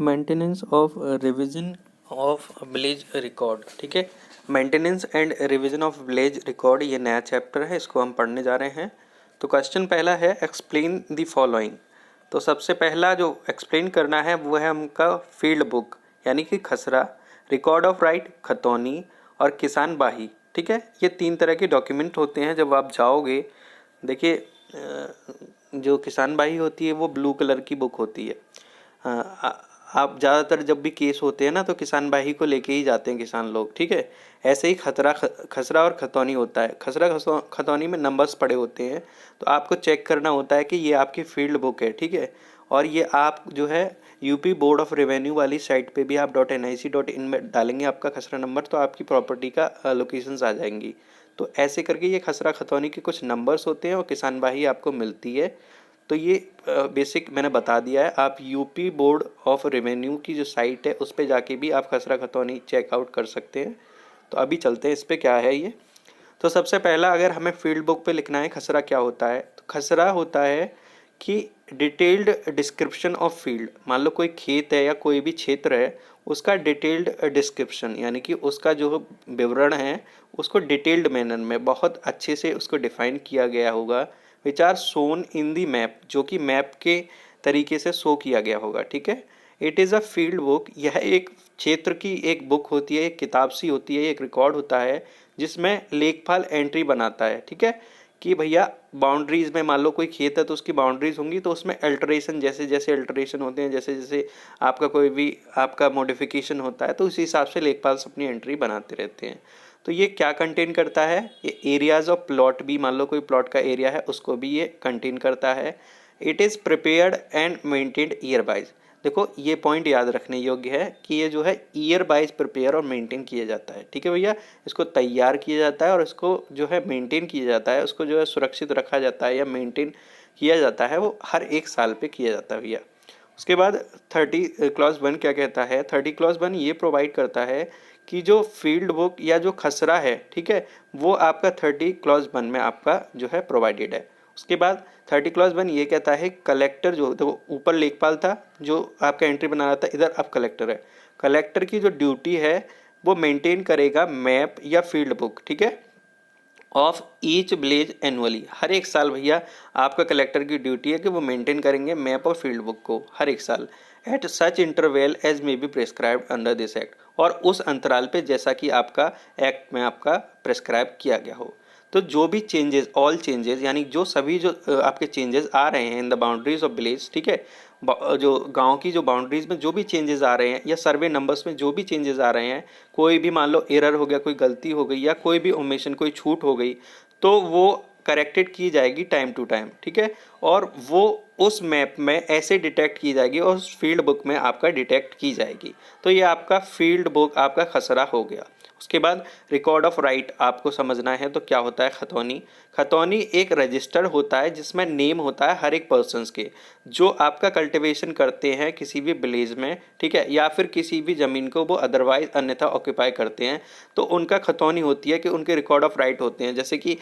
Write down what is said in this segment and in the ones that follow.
Maintenance of revision of village record. ठीक है, maintenance and revision of village record ये नया चैप्टर है, इसको हम पढ़ने जा रहे हैं। तो क्वेश्चन पहला है एक्सप्लेन द फॉलोइंग। तो सबसे पहला जो एक्सप्लेन करना है वो है हमका फील्ड बुक यानी कि खसरा, रिकॉर्ड ऑफ राइट खतौनी और किसान बाही। ठीक है, ये तीन तरह के डॉक्यूमेंट होते हैं। जब आप जाओगे, देखिए जो किसान बाही होती है वो ब्लू कलर की बुक होती है। आप ज़्यादातर जब भी केस होते हैं ना तो किसान बाही को लेके ही जाते हैं किसान लोग। ठीक है, ऐसे ही खसरा और खतौनी होता है। खसरा खतौनी में नंबर्स पड़े होते हैं, तो आपको चेक करना होता है कि ये आपकी फील्ड बुक है। ठीक है, और ये आप जो है यूपी बोर्ड ऑफ रेवेन्यू वाली साइट पे भी आप .nic.in में डालेंगे आपका खसरा नंबर, तो आपकी प्रॉपर्टी का लोकेशंस आ जाएंगी। तो ऐसे करके ये खसरा खतौनी के कुछ नंबर्स होते हैं और किसान बाही आपको मिलती है। तो ये बेसिक मैंने बता दिया है। आप यूपी बोर्ड ऑफ रेवेन्यू की जो साइट है उस पर जाके भी आप खसरा खतौनी चेकआउट कर सकते हैं। तो अभी चलते हैं इस पर क्या है ये। तो सबसे पहला अगर हमें फील्ड बुक पे लिखना है खसरा क्या होता है, तो खसरा होता है कि डिटेल्ड डिस्क्रिप्शन ऑफ फील्ड। मान लो कोई खेत है या कोई भी क्षेत्र है, उसका डिटेल्ड डिस्क्रिप्शन यानी कि उसका जो विवरण है उसको डिटेल्ड मैनर में बहुत अच्छे से उसको डिफाइन किया गया होगा। Which are Son in the map, जो कि मैप के तरीके से शो किया गया होगा। ठीक है, it is a field book. यह एक क्षेत्र की एक बुक होती है, एक किताब सी होती है, एक रिकॉर्ड होता है जिसमें लेखपाल एंट्री बनाता है। ठीक है, कि भैया बाउंड्रीज में मान लो कोई खेत है तो उसकी बाउंड्रीज होंगी, तो उसमें अल्टरेशन जैसे जैसे अल्टरेशन होते हैं, जैसे जैसे आपका कोई भी आपका मॉडिफिकेशन होता है, तो उसी हिसाब से लेखपाल अपनी एंट्री बनाते रहते हैं। तो ये क्या कंटेन करता है, ये एरियाज ऑफ प्लॉट भी, मान लो कोई प्लॉट का एरिया है उसको भी ये कंटेन करता है। It is prepared and maintained year wise. देखो ये पॉइंट याद रखने योग्य है कि ये जो है ईयर वाइज प्रिपेयर और मेंटेन किया जाता है। ठीक है भैया, इसको तैयार किया जाता है और इसको जो है मेंटेन किया जाता है, उसको जो है सुरक्षित रखा जाता है या मेंटेन किया जाता है, वो हर एक साल पे किया जाता है भैया। उसके बाद 30 क्लॉज 1 क्या कहता है, 30 क्लॉज 1 ये प्रोवाइड करता है कि जो फील्ड बुक या जो खसरा है, ठीक है, वो आपका 30 क्लॉज 1 में आपका जो है प्रोवाइडेड है। उसके बाद 30 क्लॉज 1 ये कहता है कलेक्टर, जो देखो ऊपर लेखपाल था जो आपका एंट्री बना रहा था, इधर अब कलेक्टर है। कलेक्टर की जो ड्यूटी है वो मेंटेन करेगा मैप या फील्ड बुक, ठीक है, ऑफ ईच विलेज एनुअली। हर एक साल भैया आपका कलेक्टर की ड्यूटी है कि वो मेंटेन करेंगे मैप और फील्ड बुक को हर एक साल, at such interval as may be prescribed under this act, और उस अंतराल पे जैसा कि आपका एक्ट में आपका प्रेस्क्राइब किया गया हो। तो जो भी चेंजेस, ऑल चेंजेस यानी जो सभी जो आपके चेंजेस आ रहे हैं in the boundaries of village, ठीक है, जो गांव की जो बाउंड्रीज में जो भी चेंजेस आ रहे हैं या सर्वे नंबर्स में जो भी चेंजेस आ रहे हैं, कोई भी मान लो एरर हो गया, कोई गलती हो गई या कोई भी ओमिशन, कोई छूट हो गई, तो वो करेक्टेड की जाएगी टाइम टू टाइम। ठीक है, और वो उस मैप में ऐसे डिटेक्ट की जाएगी और उस फील्ड बुक में आपका डिटेक्ट की जाएगी। तो ये आपका फील्ड बुक आपका खसरा हो गया। उसके बाद रिकॉर्ड ऑफ राइट आपको समझना है, तो क्या होता है खतौनी। खतौनी एक रजिस्टर होता है जिसमें नेम होता है हर एक पर्सन्स के, जो आपका कल्टिवेशन करते हैं किसी भी विलेज में, ठीक है, या फिर किसी भी ज़मीन को वो अदरवाइज अन्यथा ऑक्यूपाई करते हैं, तो उनका खतौनी होती है कि उनके रिकॉर्ड ऑफ राइट होते हैं। जैसे कि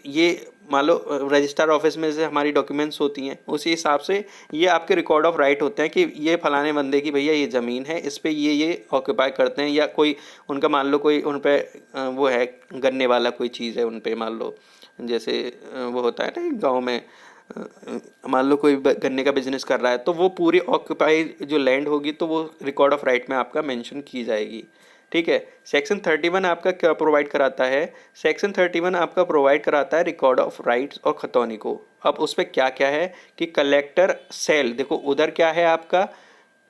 ये मान लो रजिस्टर ऑफिस में से हमारी डॉक्यूमेंट्स होती हैं, उसी हिसाब से ये आपके रिकॉर्ड ऑफ राइट होते हैं कि ये फलाने बंदे की भैया ये ज़मीन है, इस पर ये ऑक्यूपाई करते हैं, या कोई उनका मान लो कोई उन पर वो है गन्ने वाला कोई चीज़ है उन पर, मान लो जैसे वो होता है ना गाँव में, मान लो कोई गन्ने का बिजनेस कर रहा है, तो वो पूरी ऑक्यूपाइड जो लैंड होगी तो वो रिकॉर्ड ऑफ राइट में आपका मेंशन की जाएगी। ठीक है, सेक्शन 31 आपका क्या प्रोवाइड कराता है, सेक्शन 31 आपका प्रोवाइड कराता है रिकॉर्ड ऑफ राइट्स और खतौनी को। अब उस पर क्या क्या है कि कलेक्टर सेल, देखो उधर क्या है आपका,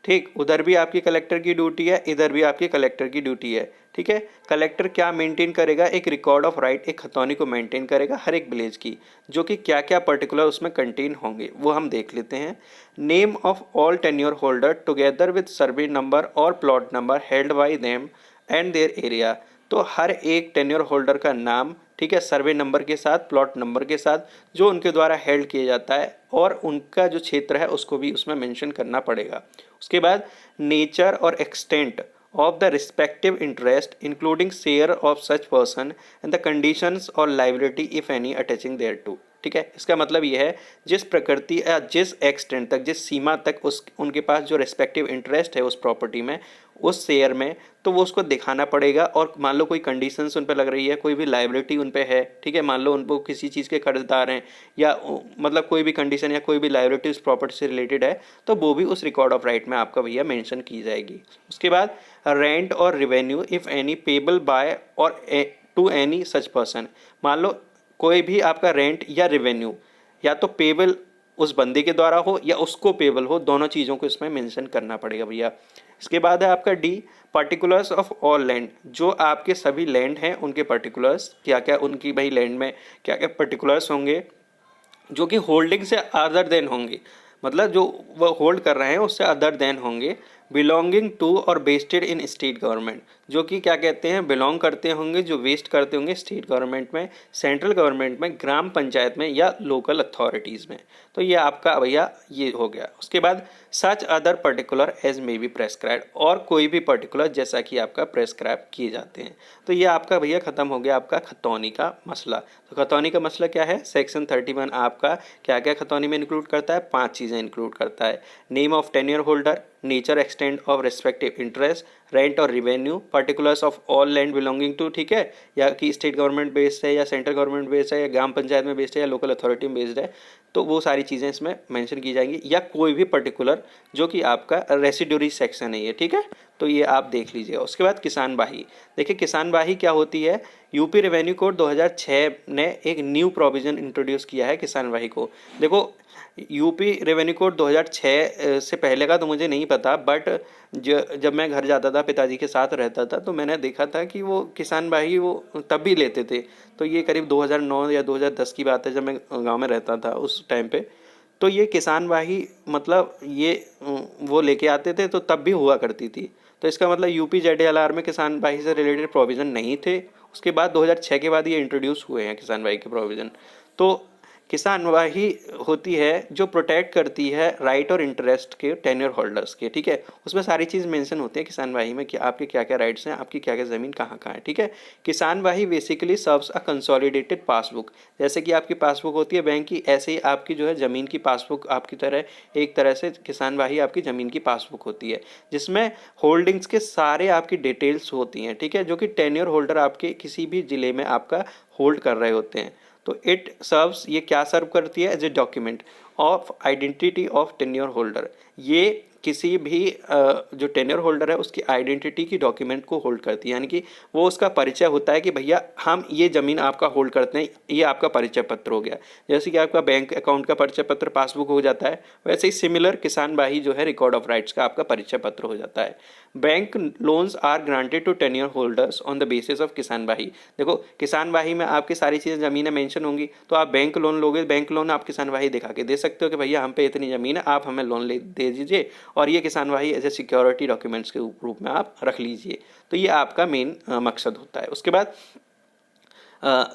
ठीक, उधर भी आपकी कलेक्टर की ड्यूटी है, इधर भी आपकी कलेक्टर की ड्यूटी है। ठीक है, कलेक्टर क्या मेंटेन करेगा, एक रिकॉर्ड ऑफ राइट, एक खतौनी को मेंटेन करेगा हर एक विलेज की, जो कि क्या क्या पर्टिकुलर उसमें कंटेन होंगे वो हम देख लेते हैं। Name of all tenure holder together with survey number और plot number held by them and their area. तो हर एक टेन्योर होल्डर का नाम, ठीक है, सर्वे नंबर के साथ, प्लॉट नंबर के साथ, जो उनके द्वारा हेल्ड किया जाता है, और उनका जो क्षेत्र है उसको भी उसमें मेंशन करना पड़ेगा। उसके बाद नेचर और extent of the respective interest including share of such person and the conditions और liability if any attaching thereto. ठीक है। इसका मतलब ये है जिस प्रकृति या जिस एक्सटेंट तक, जिस सीमा तक उस उनके पास जो रेस्पेक्टिव इंटरेस्ट है उस प्रॉपर्टी में, उस शेयर में, तो वो उसको दिखाना पड़ेगा। और मान लो कोई कंडीशंस उन पे लग रही है, कोई भी लायबिलिटी उन पे है, ठीक है, मान लो उनको किसी चीज़ के कर्जदार हैं या मतलब कोई भी कंडीशन या कोई भी लायबिलिटी उस प्रॉपर्टी से रिलेटेड है, तो वो भी उस रिकॉर्ड ऑफ राइट में आपका भैया मेंशन की जाएगी। उसके बाद रेंट और revenue if any payable by और टू एनी सच पर्सन, मान लो कोई भी आपका रेंट या रेवेन्यू या तो पेबल उस बंदे के द्वारा हो या उसको पेबल हो, दोनों चीज़ों को इसमें मेंशन करना पड़ेगा भैया। इसके बाद है आपका D, particulars of all land, जो आपके सभी लैंड हैं उनके पर्टिकुलर्स, क्या क्या उनकी भाई लैंड में क्या क्या पर्टिकुलर्स होंगे जो कि होल्डिंग से अदर देन होंगे, मतलब जो वो होल्ड कर रहे हैं उससे अदर देन होंगे। बिलोंगिंग टू और बेस्टेड इन स्टेट गवर्नमेंट, जो कि क्या कहते हैं बिलोंग करते होंगे, जो वेस्ट करते होंगे स्टेट गवर्नमेंट में, सेंट्रल गवर्नमेंट में, ग्राम पंचायत में या लोकल अथॉरिटीज़ में। तो ये आपका भैया ये हो गया। उसके बाद such other particular as may be prescribe, और कोई भी पर्टिकुलर जैसा कि आपका प्रेस्क्राइब किए जाते हैं। तो ये आपका भैया ख़त्म हो गया आपका खतौनी का मसला। तो खतौनी का मसला क्या है, सेक्शन 31 आपका क्या क्या खतौनी में इंक्लूड करता है, 5 चीज़ें इंक्लूड करता है। Name of tenure holder, nature extent of respective interest, rent और revenue, particulars of all land belonging to, ठीक है, या कि स्टेट गवर्नमेंट बेस्ड है या सेंट्रल गवर्नमेंट बेस्ड है या ग्राम पंचायत में बेस्ड है या लोकल अथॉरिटी में बेस्ड है, तो वो सारी चीज़ें इसमें मेंशन की जाएंगी। या कोई भी पर्टिकुलर जो कि आपका रेसिड्यूरी सेक्शन है ये, ठीक है, तो ये आप देख लीजिएगा। उसके बाद किसान बाही, देखिए किसान बाही क्या होती है, यूपी रेवेन्यू कोड 2006 ने एक न्यू प्रोविज़न इंट्रोड्यूस किया है किसान बाही को। देखो यूपी रेवेन्यू कोड 2006 से पहले का तो मुझे नहीं पता, बट जब मैं घर जाता था पिताजी के साथ रहता था तो मैंने देखा था कि वो किसान बाही वो तब भी लेते थे। तो ये करीब 2009 या 2010 की बात है, जब मैं गांव में रहता था उस टाइम पे। तो ये किसान बाही मतलब ये वो लेके आते थे, तो तब भी हुआ करती थी। तो इसका मतलब यूपी जेडएलआर में किसान बाही से रिलेटेड प्रोविज़न नहीं थे। उसके बाद 2006 के बाद ये इंट्रोड्यूस हुए हैं किसान बाही के प्रोविज़न। तो किसान बाही होती है जो प्रोटेक्ट करती है राइट और इंटरेस्ट के टेन्योर होल्डर्स के, ठीक है। उसमें सारी चीज़ मेंशन होती है किसान बाही में कि आपके क्या क्या राइट्स हैं, आपकी क्या क्या ज़मीन कहाँ कहाँ है, ठीक है। किसान बाही basically serves a consolidated passbook, जैसे कि आपकी पासबुक होती है बैंक की, ऐसे ही आपकी जो है ज़मीन की पासबुक आपकी तरह एक तरह से किसान बाही आपकी ज़मीन की पासबुक होती है, जिसमें होल्डिंग्स के सारे आपकी डिटेल्स होती हैं, ठीक है, जो कि टेन्योर होल्डर आपके किसी भी ज़िले में आपका होल्ड कर रहे होते हैं। तो इट सर्व्स, ये क्या सर्व करती है, as a document of identity of tenure holder. ये किसी भी जो टेन्योर होल्डर है उसकी आइडेंटिटी की डॉक्यूमेंट को होल्ड करती है, यानी कि वो उसका परिचय होता है कि भैया हम ये ज़मीन आपका होल्ड करते हैं, ये आपका परिचय पत्र हो गया। जैसे कि आपका बैंक अकाउंट का परिचय पत्र पासबुक हो जाता है, वैसे ही सिमिलर किसान बाही जो है रिकॉर्ड ऑफ राइट्स का आपका परिचय पत्र हो जाता है। Bank loans are granted to tenure holders on the basis of kisan bahi. देखो किसान बाही में आपकी सारी चीज़ें ज़मीनें मेंशन होंगी, तो आप बैंक लोन लोगे, बैंक लोन आप किसान बाही दिखा के दे सकते हो कि भैया हम पे इतनी ज़मीन है, आप हमें लोन ले दे दीजिए, और ये किसान बाही एज ए सिक्योरिटी डॉक्यूमेंट्स के रूप में आप रख लीजिए। तो ये आपका मेन मकसद होता है। उसके बाद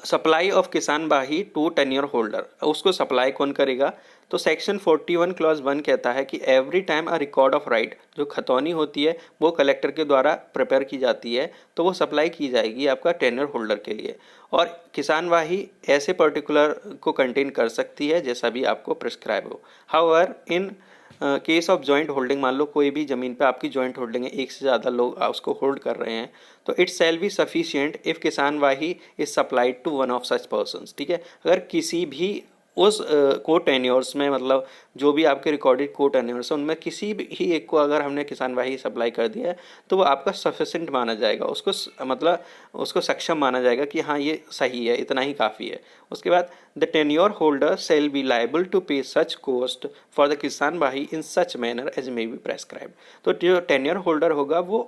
सप्लाई ऑफ किसान बाही टू टेन्योर होल्डर, उसको सप्लाई कौन करेगा, तो सेक्शन 41 क्लॉज 1 कहता है कि every time a record of right, जो खतौनी होती है वो कलेक्टर के द्वारा प्रिपेयर की जाती है, तो वो सप्लाई की जाएगी आपका टेन्योर होल्डर के लिए। और किसान बाही ऐसे पर्टिकुलर को कंटेन कर सकती है जैसा भी आपको प्रिस्क्राइब हो। However in case of joint holding, मान लो कोई भी ज़मीन पे आपकी जॉइंट होल्डिंग है, एक से ज़्यादा लोग उसको होल्ड कर रहे हैं, तो it shall be sufficient if kisan bahi is supplied to one of such persons, ठीक है। अगर किसी भी उस को टेन्योर्स में, मतलब जो भी आपके रिकॉर्डेड को टेन्योर्स है उनमें किसी भी ही एक को अगर हमने किसान बाही सप्लाई कर दिया है, तो वो आपका सफिशेंट माना जाएगा, उसको मतलब उसको सक्षम माना जाएगा कि हाँ ये सही है, इतना ही काफ़ी है। उसके बाद the tenure holder shall be liable to pay such cost for the किसान बाही in such manner as may be prescribe. तो जो टेन्योर होल्डर होगा वो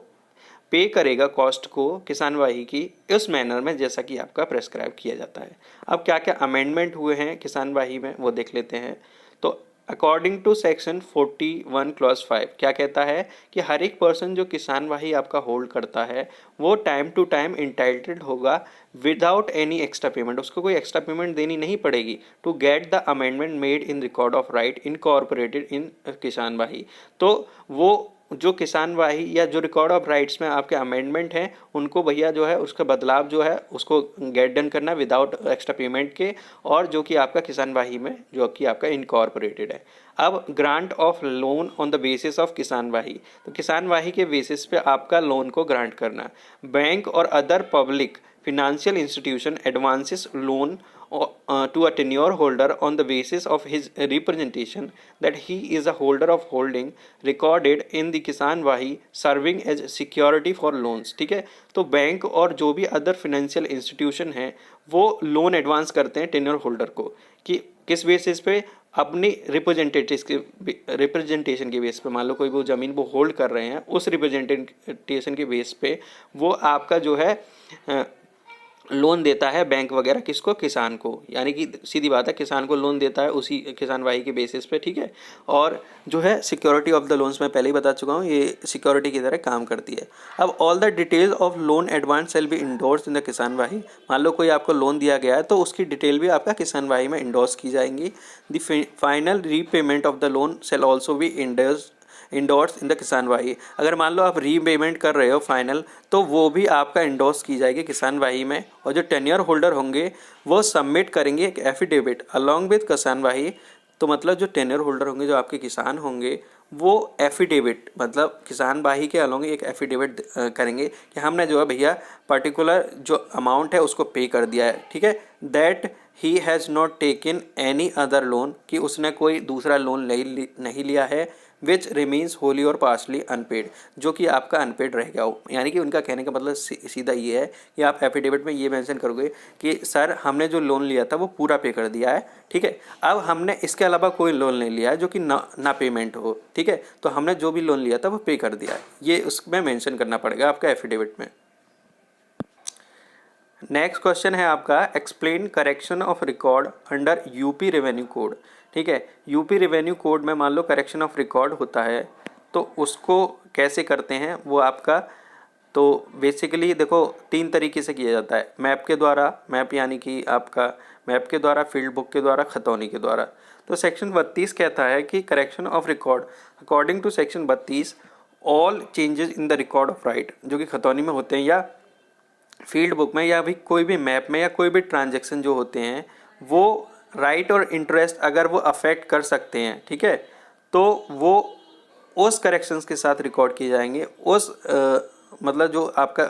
पे करेगा कॉस्ट को किसान बाही की उस मैनर में जैसा कि आपका प्रेस्क्राइब किया जाता है। अब क्या क्या अमेंडमेंट हुए हैं किसान बाही में वो देख लेते हैं। तो अकॉर्डिंग टू सेक्शन 41 क्लॉज 5 क्या कहता है कि हर एक पर्सन जो किसान बाही आपका होल्ड करता है वो टाइम टू टाइम इंटाइटल्ड होगा विदाउट एनी एक्स्ट्रा पेमेंट, उसको कोई एक्स्ट्रा पेमेंट देनी नहीं पड़ेगी, to get the amendment made in record of right incorporated in kisan bahi. तो वो जो किसानवाही या जो रिकॉर्ड ऑफ राइट्स में आपके अमेंडमेंट हैं उनको भैया जो है उसका बदलाव जो है उसको गेट डन करना विदाउट एक्स्ट्रा पेमेंट के, और जो कि आपका किसानवाही में जो कि आपका इनकॉर्पोरेटेड है। अब grant of loan on the basis of किसानवाही, तो किसानवाही के बेसिस पे आपका लोन को ग्रांट करना। बैंक और other public financial institution advances loan to a tenure holder on the basis of his representation that he is a holder of holding recorded in the किसान वाही serving as security for loans। ठीक है, तो bank और जो भी other financial institution हैं वो loan advance करते हैं टेन्योर होल्डर को, कि किस बेसिस पे, अपनी रिप्रेजेंटेशन के बेस पे। मान लो कोई वो ज़मीन वो होल्ड कर रहे हैं, उस रिप्रेजेंटेशन के बेस पे वो आपका जो है लोन देता है बैंक वगैरह किसको, किसान को। यानी कि सीधी बात है, किसान को लोन देता है उसी किसानवाही के बेसिस पे। ठीक है, और जो है सिक्योरिटी ऑफ द लोन्स मैं पहले ही बता चुका हूँ, ये सिक्योरिटी की तरह काम करती है। अब all the details of loan advance will be endorse in the किसानवाही। मान लो कोई आपको लोन दिया गया है तो उसकी डिटेल भी आपका किसानवाही में इंडोर्स की जाएंगी। The final repayment of the loan shall also be endorse in the किसानवाही। अगर मान लो आप रीपेमेंट कर रहे हो फाइनल, तो वो भी आपका इंडोर्स की जाएगी किसानवाही में। और जो टेन्योर होल्डर होंगे वो सबमिट करेंगे एक एफिडेविट अलॉन्ग विद किसानवाही। तो मतलब जो टेन्योर होल्डर होंगे, जो आपके किसान होंगे, वो एफिडेविट मतलब किसानवाही के अलॉन्ग एक एफिडेविट करेंगे कि हमने जो है भैया पर्टिकुलर जो अमाउंट है उसको पे कर दिया है। ठीक है, that he has not taken any other loan, कि उसने कोई दूसरा लोन नहीं लिया है। विच रिमीन्स होली और पार्शली अनपेड, जो कि आपका अनपेड रह गया हो। यानी कि उनका कहने का मतलब सीधा ये है कि आप एफिडेविट में ये मेंशन करोगे कि सर हमने जो लोन लिया था वो पूरा पे कर दिया है। ठीक है, अब हमने इसके अलावा कोई लोन नहीं लिया है जो कि ना पेमेंट हो। ठीक है, तो हमने जो भी लोन लिया था वो पे कर दिया है, ये उसमें मेंशन करना पड़ेगा आपका एफिडेविट में। नेक्स्ट क्वेश्चन है आपका, explain correction of record under UP revenue code. ठीक है, यूपी रेवेन्यू कोड में मान लो करेक्शन ऑफ रिकॉर्ड होता है तो उसको कैसे करते हैं वो आपका, तो बेसिकली देखो 3 तरीके से किया जाता है। मैप के द्वारा, मैप यानी कि आपका मैप के द्वारा, फील्ड बुक के द्वारा, खतौनी के द्वारा। तो सेक्शन 32 कहता है कि correction of record according to section 32 all changes in the record of right, जो कि खतौनी में होते हैं या फील्ड बुक में या भी कोई भी मैप में या कोई भी ट्रांजैक्शन जो होते हैं वो राइट और इंटरेस्ट अगर वो अफेक्ट कर सकते हैं। ठीक है, तो वो उस करेक्शंस के साथ रिकॉर्ड किए जाएंगे। उस मतलब जो आपका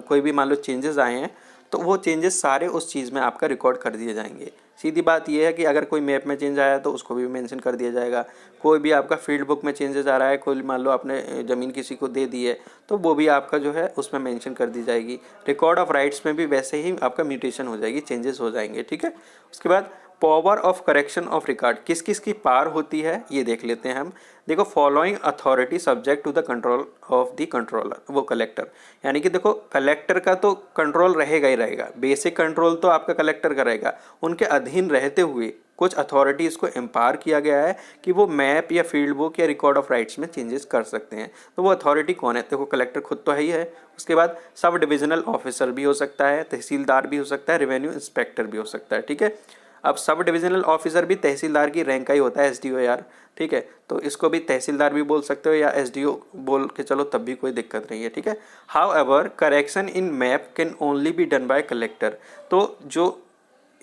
कोई भी मान लो चेंजेस आए हैं तो वो चेंजेस सारे उस चीज़ में आपका रिकॉर्ड कर दिए जाएंगे। सीधी बात ये है कि अगर कोई मैप में चेंज आया तो उसको भी मेंशन कर दिया जाएगा। कोई भी आपका फील्ड बुक में चेंजेस आ रहा है, कोई मान लो आपने ज़मीन किसी को दे दी है तो वो भी आपका जो है उसमें मेंशन कर दी जाएगी। रिकॉर्ड ऑफ राइट्स में भी वैसे ही आपका म्यूटेशन हो जाएगी, चेंजेस हो जाएंगे। ठीक है, उसके बाद power of correction of record, किस किस की पावर होती है ये देख लेते हैं हम। देखो, following authority subject to the control of the controller, वो कलेक्टर। यानी कि देखो कलेक्टर का तो कंट्रोल रहेगा ही रहेगा, बेसिक कंट्रोल तो आपका कलेक्टर करेगा। उनके अधीन रहते हुए कुछ अथॉरिटीज को एम्पावर किया गया है कि वो मैप या फील्ड बुक या रिकॉर्ड ऑफ राइट्स में चेंजेस कर सकते हैं। तो वो अथॉरिटी कौन है? देखो कलेक्टर खुद तो है ही है। उसके बाद सब डिविजनल ऑफिसर भी हो सकता है, तहसीलदार भी हो सकता है, रेवेन्यू इंस्पेक्टर भी हो सकता है। ठीक है, अब सब डिविजनल ऑफिसर भी तहसीलदार की रैंक का ही होता है, एसडीओ यार। ठीक है, तो इसको भी तहसीलदार भी बोल सकते हो या एसडीओ बोल के चलो, तब भी कोई दिक्कत नहीं है। ठीक है, how ever correction in map can only be done by collector. तो जो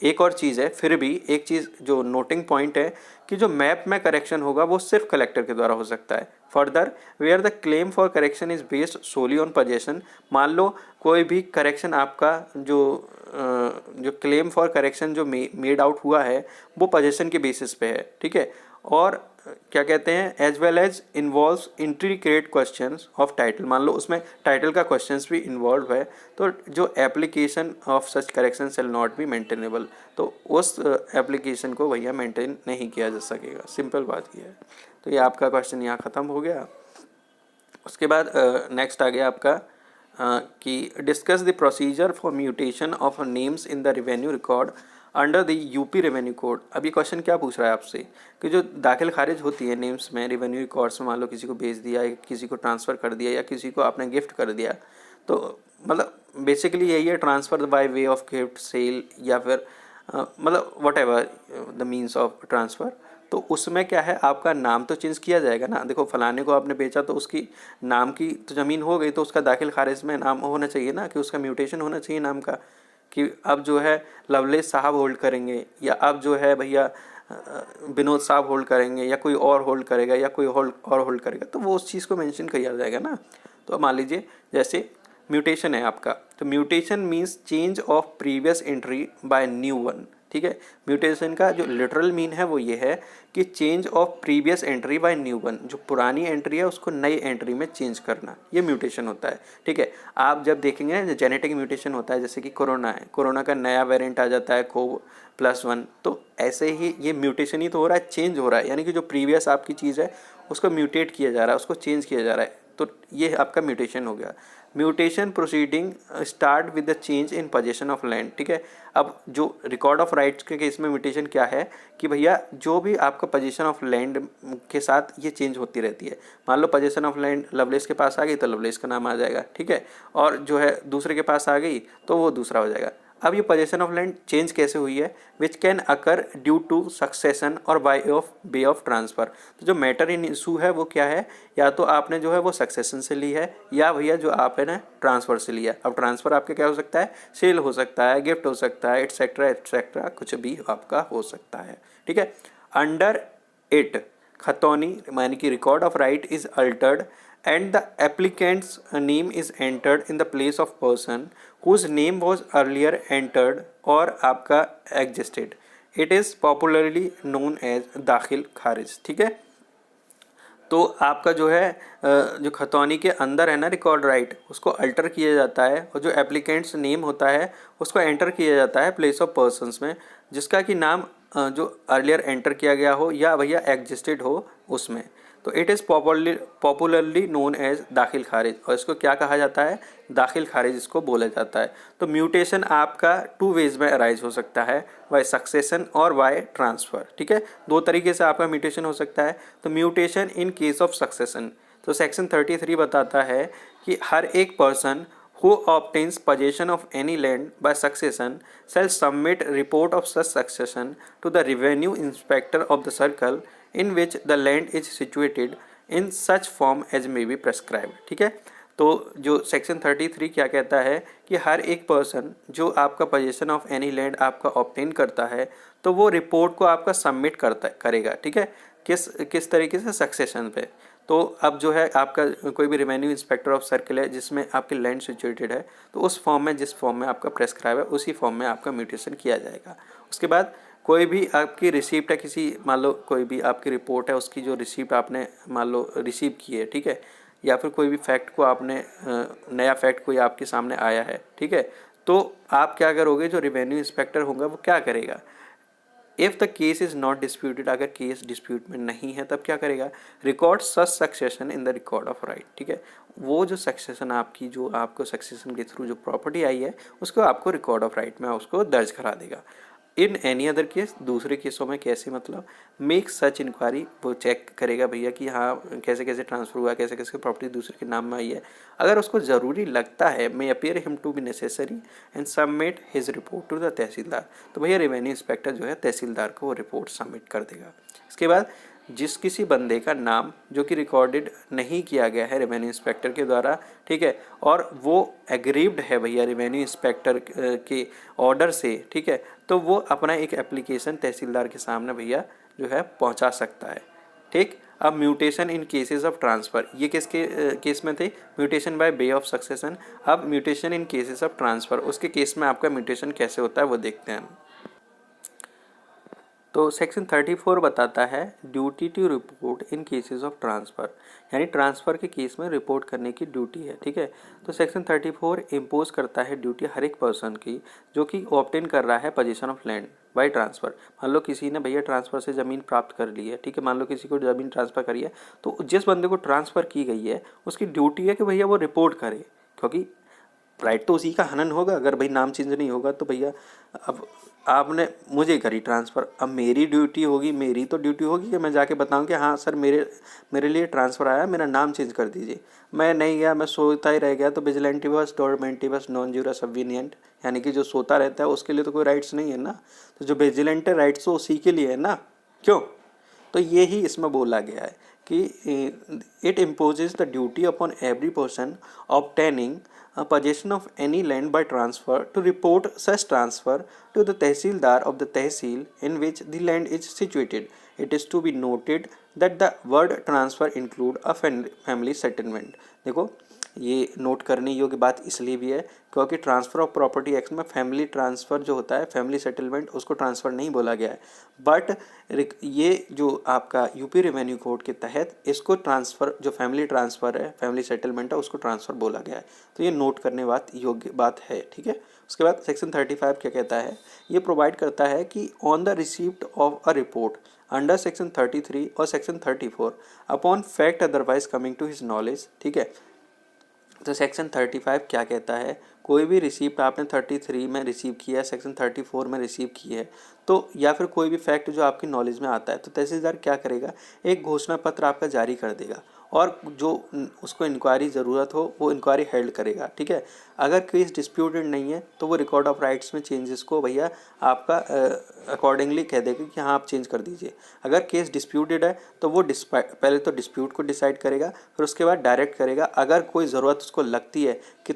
एक और चीज़ है, फिर भी एक चीज़ जो नोटिंग पॉइंट है कि जो मैप में करेक्शन होगा वो सिर्फ कलेक्टर के द्वारा हो सकता है। Further, where the claim for correction is based solely on possession, मान लो कोई भी करेक्शन आपका जो क्लेम फॉर करेक्शन जो मेड आउट हुआ है वो पोजेशन के बेसिस पे है। ठीक है, और क्या कहते हैं, as well as involves intricate questions of title, मान लो उसमें टाइटल का क्वेश्चंस भी इन्वॉल्व है, तो जो application of such correction shall not be maintainable, तो उस एप्लीकेशन को भैया मेंटेन नहीं किया जा सकेगा। सिंपल बात ये है। तो ये आपका क्वेश्चन यहाँ ख़त्म हो गया। उसके बाद नेक्स्ट आ गया आपका कि discuss the procedure for mutation of names in the revenue record under the UP revenue code. अभी क्वेश्चन क्या पूछ रहा है आपसे कि जो दाखिल खारिज होती है नेम्स में रेवेन्यू रिकॉर्ड्स में, मान लो किसी को भेज दिया या किसी को ट्रांसफ़र कर दिया या किसी को आपने गिफ्ट कर दिया, तो मतलब बेसिकली यही है, transfer by way of gift, sale या फिर मतलब whatever the means of transfer. तो उसमें क्या है, आपका नाम तो चेंज किया जाएगा ना। देखो फलाने को आपने बेचा तो उसकी नाम की तो ज़मीन हो गई, तो उसका दाखिल खारिज में नाम होना चाहिए ना, कि उसका म्यूटेशन होना चाहिए नाम का, कि अब जो है लवलेश साहब होल्ड करेंगे, या अब जो है भैया विनोद साहब होल्ड करेंगे, या कोई और होल्ड करेगा, या कोई और होल्ड करेगा, तो वो उस चीज़ को मेंशन किया जाएगा ना। तो मान लीजिए जैसे म्यूटेशन है आपका, तो mutation means change of previous entry by new one. ठीक है, म्यूटेशन का जो लिटरल मीन है वो ये है कि change of previous entry by new one, जो पुरानी एंट्री है उसको नई एंट्री में चेंज करना, ये म्यूटेशन होता है। ठीक है, आप जब देखेंगे ना जेनेटिक म्यूटेशन होता है, जैसे कि कोरोना है, कोरोना का नया वेरिएंट आ जाता है CO+1, तो ऐसे ही ये म्यूटेशन ही तो हो रहा है, चेंज हो रहा है, यानी कि जो प्रीवियस आपकी चीज़ है उसको म्यूटेट किया जा रहा है, उसको चेंज किया जा रहा है, तो ये आपका म्यूटेशन हो गया। Mutation proceeding start with the change in position of land. ठीक है, अब जो रिकॉर्ड ऑफ राइट्स के केस में म्यूटेशन क्या है कि भैया जो भी आपका पोजीशन ऑफ लैंड के साथ ये चेंज होती रहती है। मान लो पोजीशन ऑफ लैंड लवलेस के पास आ गई तो लवलेस का नाम आ जाएगा। ठीक है, और जो है दूसरे के पास आ गई तो वो दूसरा हो जाएगा। अब ये पोजीशन ऑफ लैंड चेंज कैसे हुई है, which can occur due to succession और वे ऑफ ट्रांसफ़र। तो जो मैटर इन इशू है वो क्या है, या तो आपने जो है वो सक्सेशन से ली है, या भैया जो आपने ना ट्रांसफ़र से लिया। अब ट्रांसफ़र आपके क्या हो सकता है, सेल हो सकता है, गिफ्ट हो सकता है, एटसेट्रा एटसेट्रा, कुछ भी आपका हो सकता है। ठीक है, अंडर इट खतौनी यानी कि record of right is Altered and the applicant's name is entered in the place of person whose name was earlier entered or आपका existed. It is popularly known as दाखिल खारिज। ठीक है, तो आपका जो है जो खतौनी के अंदर है ना रिकॉर्ड राइट, उसको अल्टर किया जाता है, और जो एप्लीकेंट्स नेम होता है उसको एंटर किया जाता है प्लेस ऑफ पर्सन्स में, जिसका कि नाम जो अर्लियर एंटर किया गया हो या भैया एग्जिस्टेड हो उसमें। तो it is popularly known as dakhil kharij, और इसको क्या कहा जाता है, दाखिल खारिज इसको बोला जाता है। तो म्यूटेशन आपका 2 वेज में अराइज हो सकता है, बाय सक्सेशन और बाय ट्रांसफ़र। ठीक है, 2 तरीके से आपका म्यूटेशन हो सकता है। तो mutation in case of succession, तो सेक्शन 33 बताता है कि हर एक person who obtains possession of any land by succession shall submit report of such succession to the revenue inspector of the circle in which the land is situated in such form as may be prescribed। ठीक है, तो जो section 33 क्या कहता है कि हर एक person जो आपका पोजेशन ऑफ एनी लैंड आपका ऑब्टेन करता है, तो वो रिपोर्ट को आपका सबमिट करेगा। ठीक है, किस तरीके से, सक्सेशन पे। तो अब जो है आपका कोई भी रेवेन्यू इंस्पेक्टर ऑफ सर्किल है जिसमें आपकी लैंड सिचुएटेड है, तो उस फॉर्म में, जिस फॉर्म में आपका प्रेस्क्राइब है उसी फॉर्म में आपका म्यूटेशन किया जाएगा। उसके बाद कोई भी आपकी रिसिप्ट है, किसी मान लो कोई भी आपकी रिपोर्ट है, उसकी जो रिसिप्ट आपने मान लो रिसीव की है, ठीक है, या फिर कोई भी फैक्ट को आपने नया फैक्ट कोई आपके सामने आया है, ठीक है, तो आप क्या करोगे, जो रेवेन्यू इंस्पेक्टर होगा वो क्या करेगा, if the case is not disputed, अगर केस डिस्प्यूट में नहीं है तब क्या करेगा, record such succession in the record of right. ठीक है, वो जो सक्सेशन आपकी, जो आपको सक्सेशन के थ्रू जो प्रॉपर्टी आई है उसको आपको रिकॉर्ड ऑफ राइट में उसको दर्ज करा देगा। इन एनी अदर केस, दूसरे केसों में कैसे, मतलब मेक सच इंक्वायरी, वो चेक करेगा भैया कि हाँ कैसे कैसे ट्रांसफ़र हुआ, कैसे कैसे प्रॉपर्टी दूसरे के नाम में आई है। अगर उसको ज़रूरी लगता है, may appear him to be necessary and submit his report to the tehsildar, तो भैया रेवेन्यू इंस्पेक्टर जो है तहसीलदार को वो रिपोर्ट सबमिट कर देगा। इसके बाद जिस किसी बंदे का नाम जो कि रिकॉर्डेड नहीं किया गया है रेवेन्यू इंस्पेक्टर के द्वारा, ठीक है, और वो एग्रीव्ड है भैया रेवेन्यू इंस्पेक्टर के ऑर्डर से, ठीक है, तो वो अपना एक एप्लीकेशन तहसीलदार के सामने भैया जो है पहुंचा सकता है। ठीक, अब mutation in cases of transfer, ये किसके केस में थे, mutation by way of succession. अब mutation in cases of transfer, उसके केस में आपका म्यूटेशन कैसे होता है वो देखते हैं। तो सेक्शन 34 बताता है duty to report in cases of transfer, यानी ट्रांसफ़र के केस में रिपोर्ट करने की ड्यूटी है। ठीक है, तो सेक्शन 34 इम्पोज करता है ड्यूटी हर एक पर्सन की जो कि ऑब्टेन कर रहा है position of land by transfer. मान लो किसी ने भैया ट्रांसफ़र से ज़मीन प्राप्त कर ली है, ठीक है, मान लो किसी को ज़मीन ट्रांसफ़र करी है, तो जिस बंदे को ट्रांसफ़र की गई है उसकी ड्यूटी है कि भैया वो रिपोर्ट करे, क्योंकि राइट तो उसी का हनन होगा। अगर भाई नाम चेंज नहीं होगा तो भैया अब आपने मुझे करी ट्रांसफ़र, अब मेरी ड्यूटी होगी, मेरी तो ड्यूटी होगी कि मैं जाके बताऊं कि हाँ सर मेरे लिए ट्रांसफ़र आया, मेरा नाम चेंज कर दीजिए। मैं नहीं गया, मैं सोता ही रह गया, तो विजिलेंटिवस डोरमेंटिवस नॉन ज्यूरस सबवीनियंट, यानी कि जो सोता रहता है उसके लिए तो कोई राइट्स नहीं है ना, तो जो विजिलेंट राइट्स तो उसी के लिए है ना, क्यों, तो ये ही इसमें बोला गया है कि it imposes the duty upon every person obtaining possession of any land by transfer to report such transfer to the tehsildar of the tehsil in which the land is situated. It is to be noted that the word transfer include a family settlement. देखो ये note करने योग्य बात इसलिए भी है क्योंकि transfer of property act में फैमिली ट्रांसफ़र जो होता है, फैमिली सेटलमेंट, उसको ट्रांसफ़र नहीं बोला गया है, बट ये जो आपका यूपी रेवेन्यू कोड के तहत इसको ट्रांसफ़र, जो फैमिली ट्रांसफ़र है, फैमिली सेटलमेंट है, उसको ट्रांसफ़र बोला गया है। तो ये नोट करने बात योग्य बात है, ठीक है। उसके बाद सेक्शन 35 क्या कहता है, ये प्रोवाइड करता है कि on the receipt of a report under section 33 और section 34 upon fact otherwise coming to his knowledge, ठीक है। तो सेक्शन 35 क्या कहता है, कोई भी रिसीप्ट आपने 33 में रिसीव किया है, सेक्शन 34 में रिसीव की है, तो या फिर कोई भी फैक्ट जो आपकी नॉलेज में आता है, तो तहसीलदार क्या करेगा, एक घोषणा पत्र आपका जारी कर देगा और जो उसको इंक्वायरी ज़रूरत हो वो इंक्वायरी हेल्ड करेगा, ठीक है। अगर केस डिस्प्यूटेड नहीं है तो वो रिकॉर्ड ऑफ राइट्स में चेंजेस को भैया आपका अकॉर्डिंगली कह देगा कि हाँ आप चेंज कर दीजिए। अगर केस डिस्प्यूटेड है तो वो पहले तो डिस्प्यूट को डिसाइड करेगा, फिर उसके बाद डायरेक्ट करेगा। अगर कोई ज़रूरत उसको लगती है कि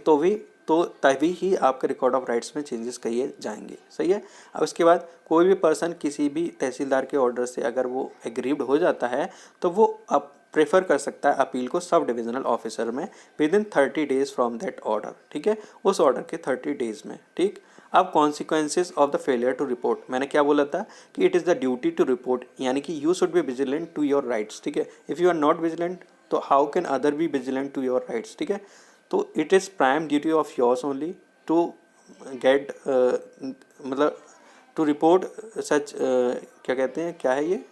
तो तभी ही आपके रिकॉर्ड ऑफ राइट्स में चेंजेस किए जाएंगे, सही है। अब उसके बाद कोई भी पर्सन किसी भी तहसीलदार के ऑर्डर से अगर वो एग्रीव्ड हो जाता है तो वो अब प्रेफर कर सकता है अपील को सब डिविजनल ऑफिसर में with in 30 days from that order, ठीक है, उस ऑर्डर के 30 डेज में, ठीक। अब consequences of the failure to report, मैंने क्या बोला था कि it is the duty to report, यानी कि you should be vigilant to your rights, ठीक है। If you are not vigilant तो how can other be vigilant to your rights, ठीक है। तो it is prime duty of yours only to get मतलब to report such क्या कहते हैं, क्या है ये,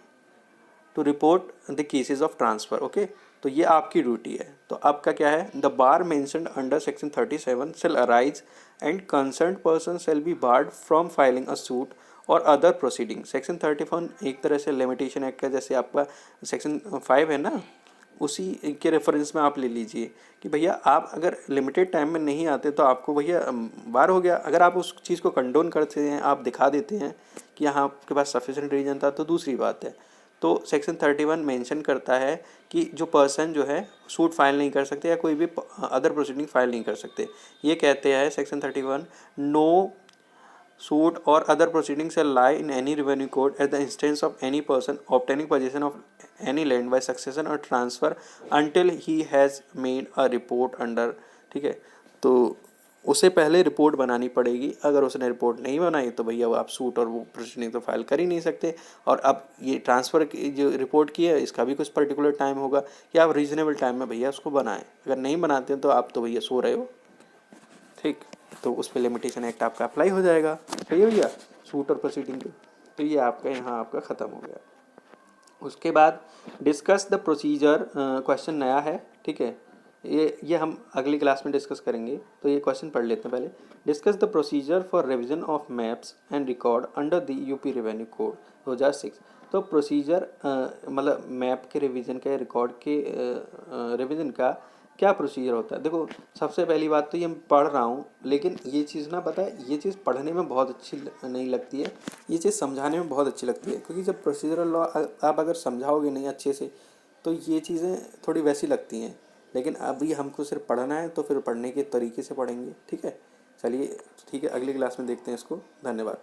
to report the cases of transfer, okay. तो ये आपकी ड्यूटी है। तो आपका क्या है, the bar mentioned under section 37 shall arise and concerned person shall be barred from filing a suit or other proceeding. Section 31 एक तरह से लिमिटेशन एक्ट का, जैसे आपका सेक्शन 5 है ना, उसी के रेफरेंस में आप ले लीजिए कि भैया आप अगर लिमिटेड टाइम में नहीं आते तो आपको भैया बार हो गया। अगर आप उस चीज़ को कंडोन करते हैं, आप दिखा देते हैं कि यहाँ आपके पास सफिशिएंट रीजन था, तो दूसरी बात है। तो सेक्शन 31 मेंशन करता है कि जो पर्सन जो है सूट फाइल नहीं कर सकते या कोई भी अदर प्रोसीडिंग फाइल नहीं कर सकते। ये कहते हैं section 31, no suit or other proceeding shall lie in any revenue court at the instance of any person obtaining possession of any land by succession or transfer until he has made a report under, ठीक है। तो उसे पहले report बनानी पड़ेगी। अगर उसने report नहीं बनाई तो भैया वो आप सूट और वो प्रोसीडिंग तो फाइल कर ही नहीं सकते। और अब ये ट्रांसफ़र की जो रिपोर्ट की है इसका भी कुछ पर्टिकुलर टाइम होगा कि आप रीजनेबल टाइम में भैया उसको बनाएं। अगर नहीं बनाते तो आप तो भैया सो रहे हो, ठीक। तो उस पर लिमिटेशन एक्ट आपका अप्लाई हो जाएगा, सही हो गया, सूट और प्रोसीडिंग के। तो ये आपका यहाँ आपका ख़त्म हो गया। उसके बाद डिस्कस द प्रोसीजर, क्वेश्चन नया है, ठीक है। ये हम अगली क्लास में डिस्कस करेंगे। तो ये क्वेश्चन पढ़ लेते हैं पहले। Discuss the procedure for revision of maps and record under the UP revenue code 2006। तो प्रोसीजर मतलब मैप के रिवीजन का, रिकॉर्ड के रिवीजन का क्या प्रोसीजर होता है। देखो सबसे पहली बात तो ये मैं पढ़ रहा हूँ, लेकिन ये चीज़ ना पता है, ये चीज़ पढ़ने में बहुत अच्छी नहीं लगती है, ये चीज़ समझाने में बहुत अच्छी लगती है। क्योंकि जब प्रोसीजरल लॉ आप अगर समझाओगे नहीं अच्छे से तो ये चीज़ें थोड़ी वैसी लगती हैं। लेकिन अभी हमको सिर्फ पढ़ना है तो फिर पढ़ने के तरीके से पढ़ेंगे, ठीक है। चलिए ठीक है, अगली क्लास में देखते हैं इसको। धन्यवाद।